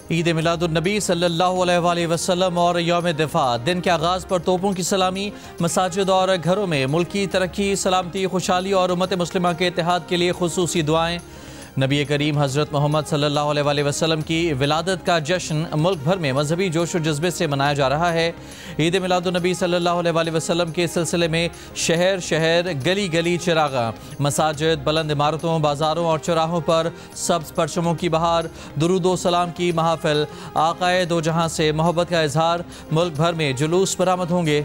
ईद मिलादुन्नबी सल्लल्लाहु अलैहि वसल्लम और यौम दिफा दिन के आगाज़ पर तोपों की सलामी, मसाजिद और घरों में मुल्की तरक्की, सलामती, खुशहाली और उम्मत मुस्लिमा के इत्तेहाद के लिए खुसूसी दुआएं। नबी करीम हज़रत मोहम्मद सल्लल्लाहु अलैहि वसल्लम की विलादत का जश्न मुल्क भर में मजहबी जोश व जज्बे से मनाया जा रहा है। ईद मिलादुन्नबी सल्लल्लाहु अलैहि वसल्लम के सिलसिले में शहर शहर, गली गली चिरागा, मसाजिद, बुलंद इमारतों, बाज़ारों और चौराहों पर सब्ज़ परचमों की बहार, दुरूद व सलाम की महफिल, आक़ाए दो जहां से मोहब्बत का इजहार। मुल्क भर में जुलूस बरामद होंगे।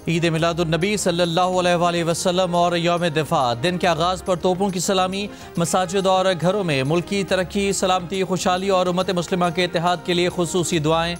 ईद मिलादुन्नबी सल्लल्लाहु अलैहि वसल्लम और यौम दिफा दिन के आगाज़ पर तोपों की सलामी, मसाजिद और घरों में मुल्की तरक्की, सलामती, खुशहाली और उम्मत मुस्लिमा के इत्तेहाद के लिए खुसूसी दुआएं।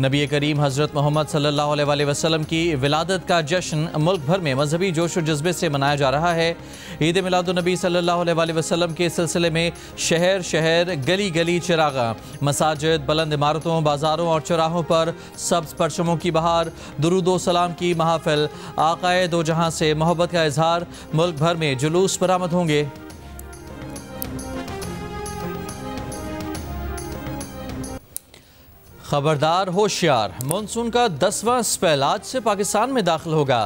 नबी करीम हज़रत मोहम्मद सल्लल्लाहु अलैहि वसल्लम की विलादत का जश्न मुल्क भर में मजहबी जोश व जज्बे से मनाया जा रहा है। ईद मिलादुन्नबी सल्लल्लाहु अलैहि वसल्लम के सिलसिले में शहर शहर, गली गली चिरागा, मसाजिद, बुलंद इमारतों, बाज़ारों और चौराहों पर सब्ज़ परचमों की बहार, दुरूद व सलाम की महफिल, आक़ाए दो जहां से मोहब्बत का इजहार। मुल्क भर में जुलूस बरामद होंगे। खबरदार, होशियार, मानसून का 10वां स्पेल आज से पाकिस्तान में दाखिल होगा।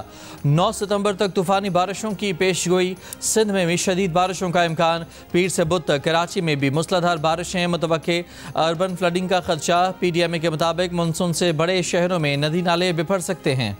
9 सितंबर तक तूफ़ानी बारिशों की पेशगोई। सिंध में भी शदीद बारिशों का इम्कान। पीर से बुध तक कराची में भी मूसलाधार बारिशें मुतवक्के। अर्बन फ्लडिंग का खदशा। PDMA के मुताबिक मानसून से बड़े शहरों में नदी नाले बिफर सकते हैं।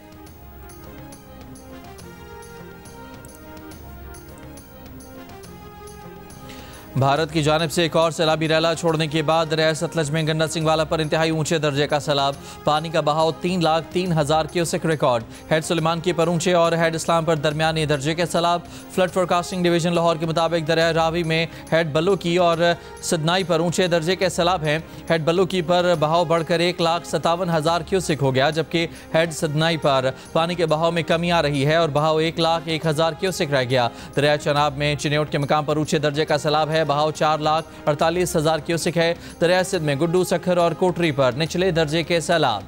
भारत की जानिब से एक और सैलाबी रैला छोड़ने के बाद दरिया सतलज में गंडा सिंह वाला पर इंतहाई ऊंचे दर्जे का सैलाब। पानी का बहाव 3,03,000 क्यूसेक रिकॉर्ड। हेड सुलेमान की पर ऊंचे और हेड इस्लाम पर दरमियानी दर्जे के सैलाब। फ्लड फोरकास्टिंग डिवीजन लाहौर के मुताबिक दरिया रावी में हेड बल्लू की और सदनाई पर ऊंचे दर्जे के सैलाब हैं। हेड बल्लू की पर बहाव बढ़कर 1,57,000 क्यूसेक हो गया, जबकि हेड सदनाई पर पानी के बहाव में कमी आ रही है और बहाव 1,01,000 क्यूसेक रह गया। दरिया चनाब में चिन्योट के मकाम पर ऊंचे दर्जे का सैलाब है। बहाव 4,48,000 क्यूसेक है। दरिया सिंध में गुड्डू, सखर और कोटरी पर निचले दर्जे के सैलाब।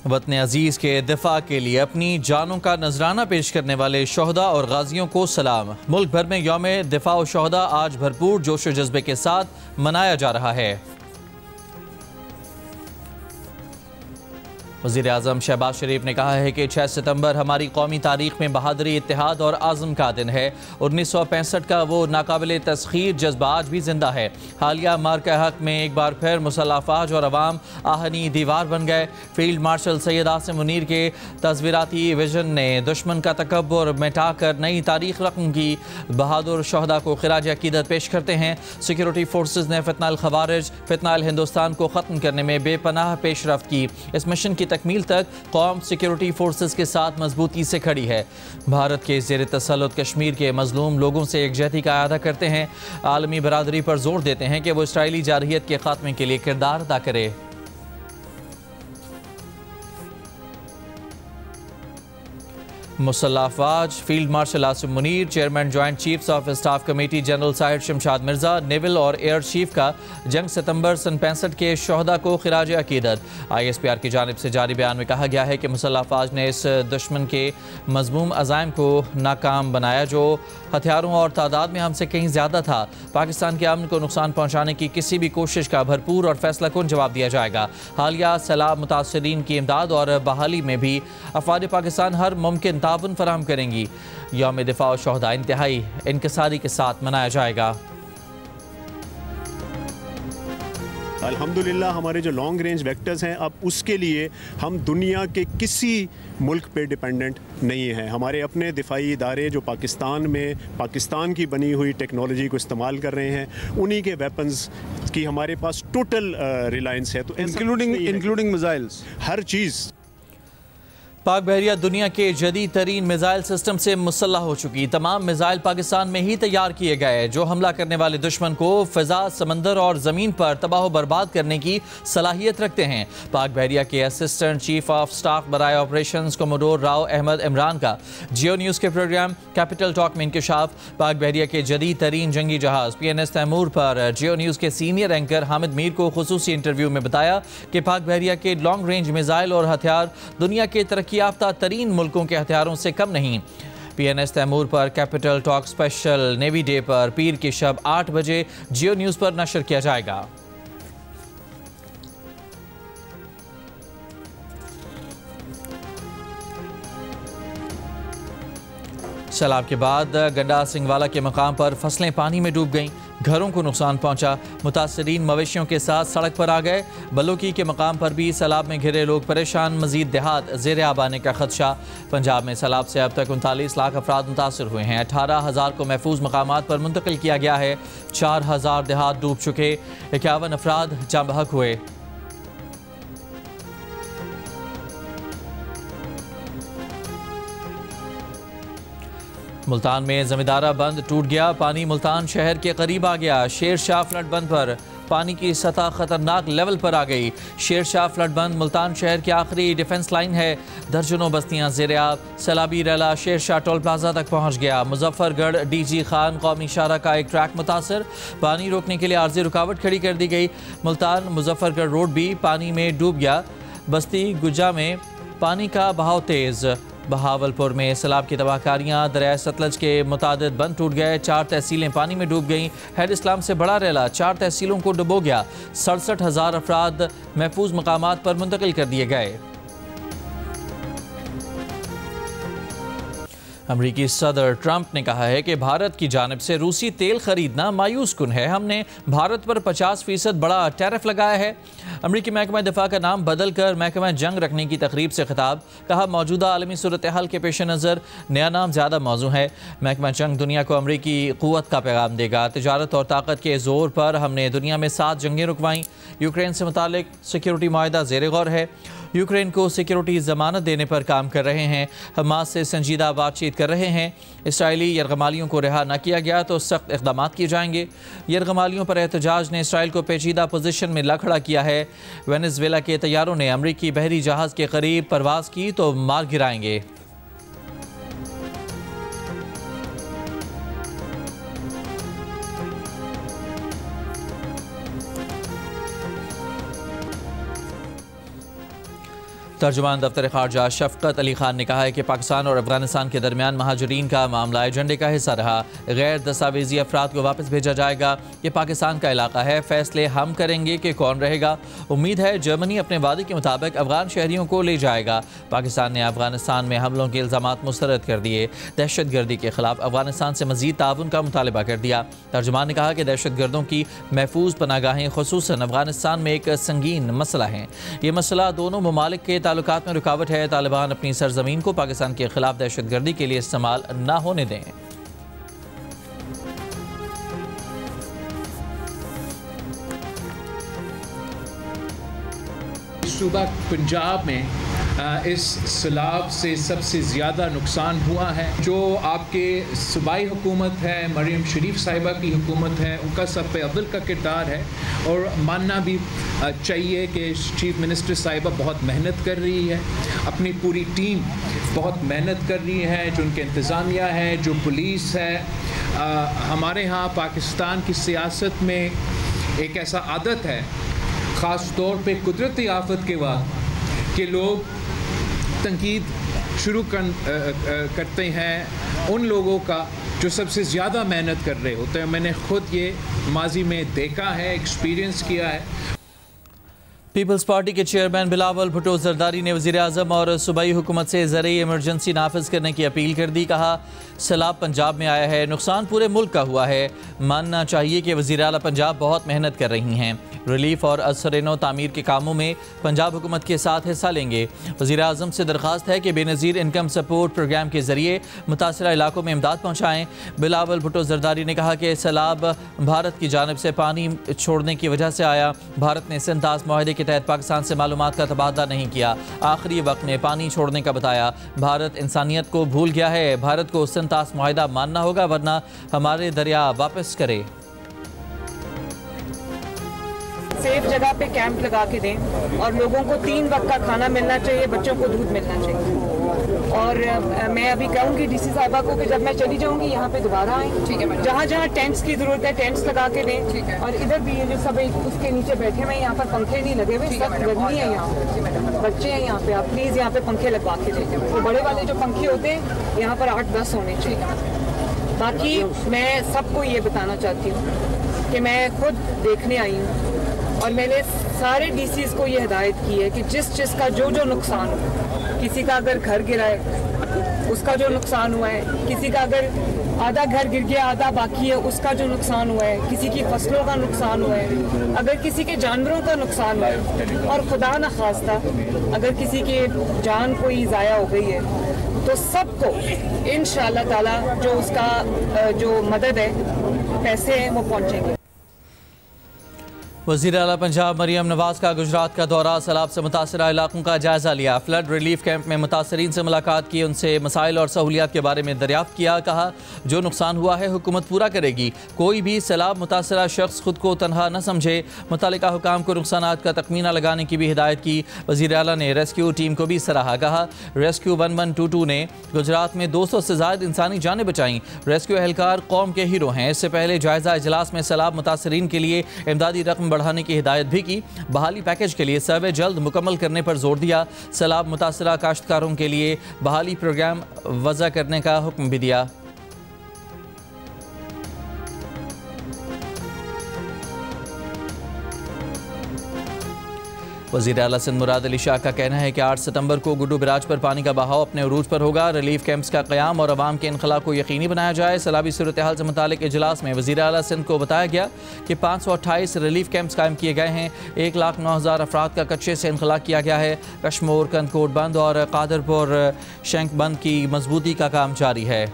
वतन अजीज के दिफा के लिए अपनी जानों का नजराना पेश करने वाले शोहदा और गाजियों को सलाम। मुल्क भर में यौम दिफा और शोहदा आज भरपूर जोश व जज्बे के साथ मनाया जा रहा है। वज़ीर-ए-आज़म शहबाज शरीफ ने कहा है कि 6 सितंबर हमारी कौमी तारीख में बहादुरी, इत्तेहाद और आज़म का दिन है। 1965 का वो नाकाबिले तस्खीर जज्बा आज भी जिंदा है। हालिया मार्का हक में एक बार फिर मुसल्लह अफवाज और अवाम आहनी दीवार बन गए। फील्ड मार्शल सैयद आसिम मुनीर के तस्वीराती विजन ने दुश्मन का तकब्बुर मिटाकर नई तारीख रकम की। बहादुर शोहदा को खिराज अकीदत पेश करते हैं। सिक्योरिटी फोर्सेज ने फितनाल खवारिज, फितनाल हिंदुस्तान को ख़त्म करने में बेपनाह पेशरफ्त की। इस मिशन की तकमील तक कौम सिक्योरिटी फोर्सेस के साथ मजबूती से खड़ी है। भारत के ज़ेर तसल्लुत कश्मीर के मजलूम लोगों से एकजहती का अदा करते हैं। आलमी बरादरी पर जोर देते हैं कि वो इसराइली जारहियत के खात्मे के लिए किरदार अदा करे। मुसल्लह अफवाज field marshal Asim Munir, chairman joint chiefs of staff committee general Sahir Shamshad Mirza, naval और एयर चीफ का जंग सितंबर सन 65 के शोहदा को खिराज अकीदत। ISPR की जानिब से जारी बयान में कहा गया है कि मुसल्लह अफवाज ने इस दुश्मन के मजमूम अज़ाइम को नाकाम बनाया, जो हथियारों और तादाद में हमसे कहीं ज़्यादा था। पाकिस्तान के अमन को नुकसान पहुँचाने की किसी भी कोशिश का भरपूर और फैसला कुन जवाब दिया जाएगा। हालिया सैलाब मुतासरीन की इमदाद और बहाली में भी अफवाज पाकिस्तान हर मुमकिन ताउन फराहम करेंगी। यौम दिफा और शोहदा इंतहाई इनकिसारी के साथ मनाया जाएगा। अल्हम्दुलिल्लाह हमारे जो लॉन्ग रेंज वेक्टर्स हैं, अब उसके लिए हम दुनिया के किसी मुल्क पे डिपेंडेंट नहीं हैं। हमारे अपने दिफाई इदारे जो पाकिस्तान में पाकिस्तान की बनी हुई टेक्नोलॉजी को इस्तेमाल कर रहे हैं, उन्हीं के वेपन्स की हमारे पास टोटल रिलायंस है। तो इंक्लूडिंग मिसाइल्स, हर चीज़। पाक बहरिया दुनिया के जदीद तरीन मिसाइल सिस्टम से मुसल्लह हो चुकी। तमाम मिसाइल पाकिस्तान में ही तैयार किए गए जो हमला करने वाले दुश्मन को फ़िज़ा, समंदर और ज़मीन पर तबाह बर्बाद करने की सलाहियत रखते हैं। पाक बहरिया के असिस्टेंट चीफ ऑफ स्टाफ बराए ऑपरेशंस कोमोडोर राव अहमद इमरान का जियो न्यूज़ के प्रोग्राम कैपिटल टॉक में इंकशाफ। पाक बहरिया के जदीद तरीन जंगी जहाज़ PNS तैमूर पर जियो न्यूज़ के सीनियर एंकर हामिद मीर को खुसूसी इंटरव्यू में बताया कि पाक बहरिया के लॉन्ग रेंज मिसाइल और हथियार दुनिया के तरक्की याफ्ता तरीन मुल्कों के हथियारों से कम नहीं। PNS तैमूर पर capital talk special navy day पर पीर की शब 8 बजे जियो न्यूज़ पर नशर किया जाएगा। सैलाब के बाद गंडा सिंगवाला के मकाम पर फसलें पानी में डूब गईं, घरों को नुकसान पहुंचा। मुतासरीन मवेशियों के साथ सड़क पर आ गए। बलोकी के मकाम पर भी सैलाब में घिरे लोग परेशान, मजीद देहात ज़ेर आब आने का खदशा। पंजाब में सैलाब से अब तक 39 लाख अफराद मुतासर हुए हैं। 18,000 को महफूज मकामात पर मुंतकिल किया गया है। 4,000 देहात डूब चुके, 51 अफराद जाँ बहक हुए। मुल्तान में जमींदारा बंद टूट गया, पानी मुल्तान शहर के करीब आ गया। शेर शाह फ्लड बंद पर पानी की सतह खतरनाक लेवल पर आ गई। शेर शाह फ्लड बंद मुल्तान शहर की आखिरी डिफेंस लाइन है। दर्जनों बस्तियां ज़ेर आब। सैलाबी रैला शेर शाह टोल प्लाजा तक पहुंच गया। मुजफ्फरगढ़ DG खान कौमी शाहरा का एक ट्रैक मुतासर, पानी रोकने के लिए आर्जी रुकावट खड़ी कर दी गई। मुल्तान मुजफ्फरगढ़ रोड भी पानी में डूब गया। बस्ती गुजा में पानी का बहाव तेज़। बहावलपुर में सैलाब की तबाहकारियाँ, दरिया सतलज के मुतादिद बंद टूट गए। 4 तहसीलें पानी में डूब गईं। हेड इस्लाम से बड़ा रैला 4 तहसीलों को डुबो गया। 67,000 अफराद महफूज मकामात पर मुंतकिल कर दिए गए। अमरीकी सदर ट्रंप ने कहा है कि भारत की जानिब से रूसी तेल खरीदना मायूस कुन है। हमने भारत पर 50% बड़ा टैरिफ लगाया है। अमरीकी महकमा दिफा का नाम बदल कर महकमा जंग रखने की तकरीब से खिताब। कहा, मौजूदा आलमी सूरत हाल के पेश नज़र नया नाम ज़्यादा मौजू है। महकमा जंग दुनिया को अमरीकी क़ुव्वत का पैगाम देगा। तिजारत और ताकत के ज़ोर पर हमने दुनिया में 7 जंगें रुकवाईं। यूक्रेन से मुतालिक सिक्योरिटी मुआहदा ज़ेर गौर है। यूक्रेन को सिक्योरिटी ज़मानत देने पर काम कर रहे हैं। हमास से संजीदा बातचीत कर रहे हैं। इसराइली यरगमालियों को रिहा न किया गया तो सख्त इक़दाम किए जाएंगे। यरगमालियों पर एहतजाज ने इसराइल को पेचीदा पोजीशन में ला खड़ा किया है। वेनेज़ुएला के तैयारों ने अमरीकी बहरी जहाज़ के करीब परवाज़ की तो मार गिराएंगे। तर्जुमान दफ्तर खारजा शफकत अली खान ने कहा है कि पाकिस्तान और अफगानिस्तान के दरमियान महाजरीन का मामला एजेंडे का हिस्सा रहा। गैर दस्तावेजी अफराद को वापस भेजा जाएगा। ये पाकिस्तान का इलाका है, फैसले हम करेंगे कि कौन रहेगा। उम्मीद है जर्मनी अपने वादे के मुताबिक अफगान शहरियों को ले जाएगा। पाकिस्तान ने अफगानिस्तान में हमलों के इल्ज़ामात मुस्तरद कर दिए। दहशत गर्दी के खिलाफ अफगानिस्तान से मजीद ताउन का मुतालबा कर दिया। तर्जुमान ने कहा कि दहशत गर्दों की महफूज पनागाहें खुसूसन अफगानिस्तान में एक संगीन मसला है। ये मसला दोनों ममालिक के ताल्लुकात में रुकावट है। तालिबान अपनी सरजमीन को पाकिस्तान के खिलाफ दहशतगर्दी के लिए इस्तेमाल न होने दें। सूबा पंजाब में इस सैलाब से सबसे ज़्यादा नुकसान हुआ है। जो आपके सूबाई हुकूमत है, मरियम शरीफ साहिबा की हुकूमत है, उनका सब पे अव्वल का किरदार है। और मानना भी चाहिए कि चीफ मिनिस्टर साहिबा बहुत मेहनत कर रही है। अपनी पूरी टीम बहुत मेहनत कर रही है। जो उनके इंतज़ामिया है, जो पुलिस है। हमारे यहाँ पाकिस्तान की सियासत में एक ऐसा आदत है, ख़ास तौर पे कुदरती आफत के बाद, कि लोग तनकीद शुरू करते हैं उन लोगों का जो सबसे ज़्यादा मेहनत कर रहे होते हैं। मैंने ख़ुद ये माजी में देखा है, एक्सपीरियंस किया है। पीपल्स पार्टी के चेयरमैन बिलावल भुट्टो जरदारी ने वज़ीर आज़म और सूबाई हुकूमत से ज़रिए इमरजेंसी नाफिज करने की अपील कर दी। कहा, सैलाब पंजाब में आया है, नुकसान पूरे मुल्क का हुआ है। मानना चाहिए कि वज़ीर आला पंजाब बहुत मेहनत कर रही हैं। रिलीफ और असर-ए-नौ तामीर के कामों में पंजाब हुकूमत के साथ हिस्सा लेंगे। वज़ीर-ए-आज़म से दरख्वास्त है कि बेनज़ीर इनकम सपोर्ट प्रोग्राम के ज़रिए मुतासरा इलाकों में इमदाद पहुँचाएँ। बिलावल भुट्टो ज़रदारी ने कहा कि सैलाब भारत की जानिब से पानी छोड़ने की वजह से आया। भारत ने सिंतास मुआहदे के तहत पाकिस्तान से मालूमात का तबादला नहीं किया, आखिरी वक्त में पानी छोड़ने का बताया। भारत इंसानियत को भूल गया है, भारत को सिंतास मुआहदा मानना होगा वरना हमारे दरिया वापस करे। सेफ जगह पे कैंप लगा के दें और लोगों को 3 वक्त का खाना मिलना चाहिए, बच्चों को दूध मिलना चाहिए। और मैं अभी कहूँगी डीसी साहिबा को कि जब मैं चली जाऊँगी यहाँ पे दोबारा आएँ। ठीक है, जहाँ जहाँ टेंट्स की ज़रूरत है टेंट्स लगा के दें। ठीक है। और इधर भी ये जो सब उसके नीचे बैठे हुए यहाँ पर पंखे नहीं लगे हुए, सब गर्मी है यहाँ पे, बच्चे हैं यहाँ पे, आप प्लीज़ यहाँ पे पंखे लगवा के दें। तो बड़े वाले जो पंखे होते हैं यहाँ पर 8-10 होने चाहिए। बाकी मैं सबको ये बताना चाहती हूँ कि मैं खुद देखने आई हूँ और मैंने सारे डीसीज को ये हिदायत की है कि जिस चीज़ का जो नुकसान हो, किसी का अगर घर गिरा है उसका जो नुकसान हुआ है, किसी का अगर आधा घर गिर गया आधा बाकी है उसका जो नुकसान हुआ है, किसी की फसलों का नुकसान हुआ है, अगर किसी के जानवरों का नुकसान हुआ है और खुदा न खास्ता अगर किसी की जान कोई ज़ाया हो गई है तो सबको इंशाअल्लाह ताला जो उसका जो मदद है, पैसे हैं वो पहुँचेंगे। वज़ीर आला पंजाब मरियम नवाज़ का गुजरात का दौरा, सैलाब से मुतासरा इलाकों का जायज़ा लिया। फ्लड रिलीफ कैंप में मुतासरीन से मुलाकात की, उनसे मसाइल और सहूलियात के बारे में दरियाफ्त किया। कहा जो नुकसान हुआ है हुकूमत पूरा करेगी, कोई भी सैलाब मुतासरा शख्स खुद को तनहा न समझे। मुतालिका हुकाम को नुकसानात का तखमीना लगाने की भी हिदायत की। वज़ीर आला ने रेस्क्यू टीम को भी सराहा। कहा रेस्क्यू 1122 ने गुजरात में 200 से ज़ायद इंसानी जानें बचाईं। रेस्क्यू एहलकार कौम के हीरो हैं। इससे पहले जायज़ा इजलास में सैलाब मुतासरीन के लिए इमदादी रकम बढ़ाने की हिदायत भी की। बहाली पैकेज के लिए सर्वे जल्द मुकम्मल करने पर जोर दिया। सैलाब मुतासरा काश्तकारों के लिए बहाली प्रोग्राम वज़ा करने का हुक्म भी दिया। वज़ीर आला सिंध मुराद अली शाह का कहना है कि 8 सितंबर को गुड्डू बिराज पर पानी का बहाव अपने उरूज पर होगा। रिलीफ कैंप्स का क़याम और अवाम के इनखला को यकीनी बनाया जाए। सैलाबी सूरत हाल से मुतालिक इजलास में वज़ीर आला सिंध को बताया गया कि 528 रिलीफ कैंप्स कायम किए गए हैं। 1,09,000 अफराद का कच्चे से इनखला किया गया है। कश्मोर, कंदकोट बंद और कादरपुर शंक बंद की मजबूती का काम जारी है।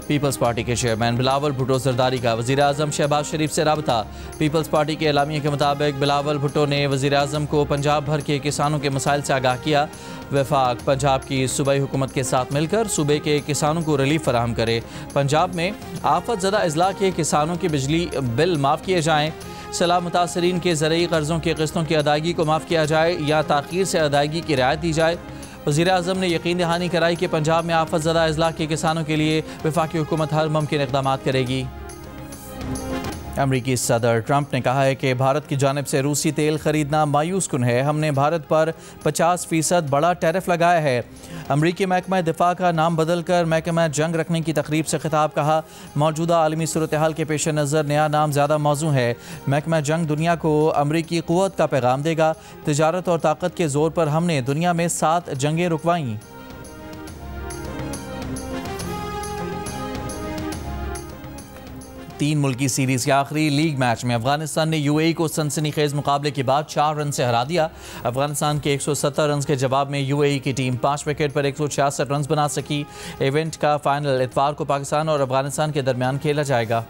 पीपल्स पार्टी के चेयरमैन बिलावल भुट्टो ज़रदारी का वज़ीर-ए-आज़म शहबाज शरीफ से रब्ता। पीपल्स पार्टी के एलामिया के मुताबिक बिलावल भुट्टो ने वज़ीर-ए-आज़म को पंजाब भर के किसानों के मसाइल से आगाह किया। वफाक पंजाब की सूबाई हुकूमत के साथ मिलकर सूबे के किसानों को रिलीफ फराहम करे। पंजाब में आफत ज़दा अजला के किसानों के बिजली बिल माफ़ किए जाएँ। सैलाब मुतासरीन के ज़रूरी कर्ज़ों की किस्तों की अदायगी को माफ़ किया जाए या ताख़ीर से अदायगी की रियायत दी जाए। वज़ीर-ए-आज़म ने यकीन दहानी कराई कि पंजाब में आफत ज़दा अजला के किसानों के लिए वफाकी हुकूमत हर मुमकिन इक़दामात करेगी। अमरीकी सदर ट्रंप ने कहा है कि भारत की जानिब से रूसी तेल खरीदना मायूस कुन है। हमने भारत पर 50% बड़ा टैरिफ लगाया है। अमरीकी महकमा दिफा का नाम बदल कर महकमा जंग रखने की तकरीब से खिताब। कहा मौजूदा आलमी सूरत हाल के पेश नज़र नया नाम ज़्यादा मौजू है। महकमा जंग दुनिया को अमरीकी क़ुव्वत का पैगाम देगा। तिजारत और ताकत के ज़ोर पर हमने दुनिया में 7 जंगें रुकवाईं। तीन मुल्की सीरीज़ के आखिरी लीग मैच में अफगानिस्तान ने यूएई को सनसनीखेज मुकाबले के बाद 4 रन से हरा दिया। अफगानिस्तान के 170 रन के जवाब में यूएई की टीम 5 विकेट पर 166 रन बना सकी। इवेंट का फाइनल इतवार को पाकिस्तान और अफगानिस्तान के दरमियान खेला जाएगा।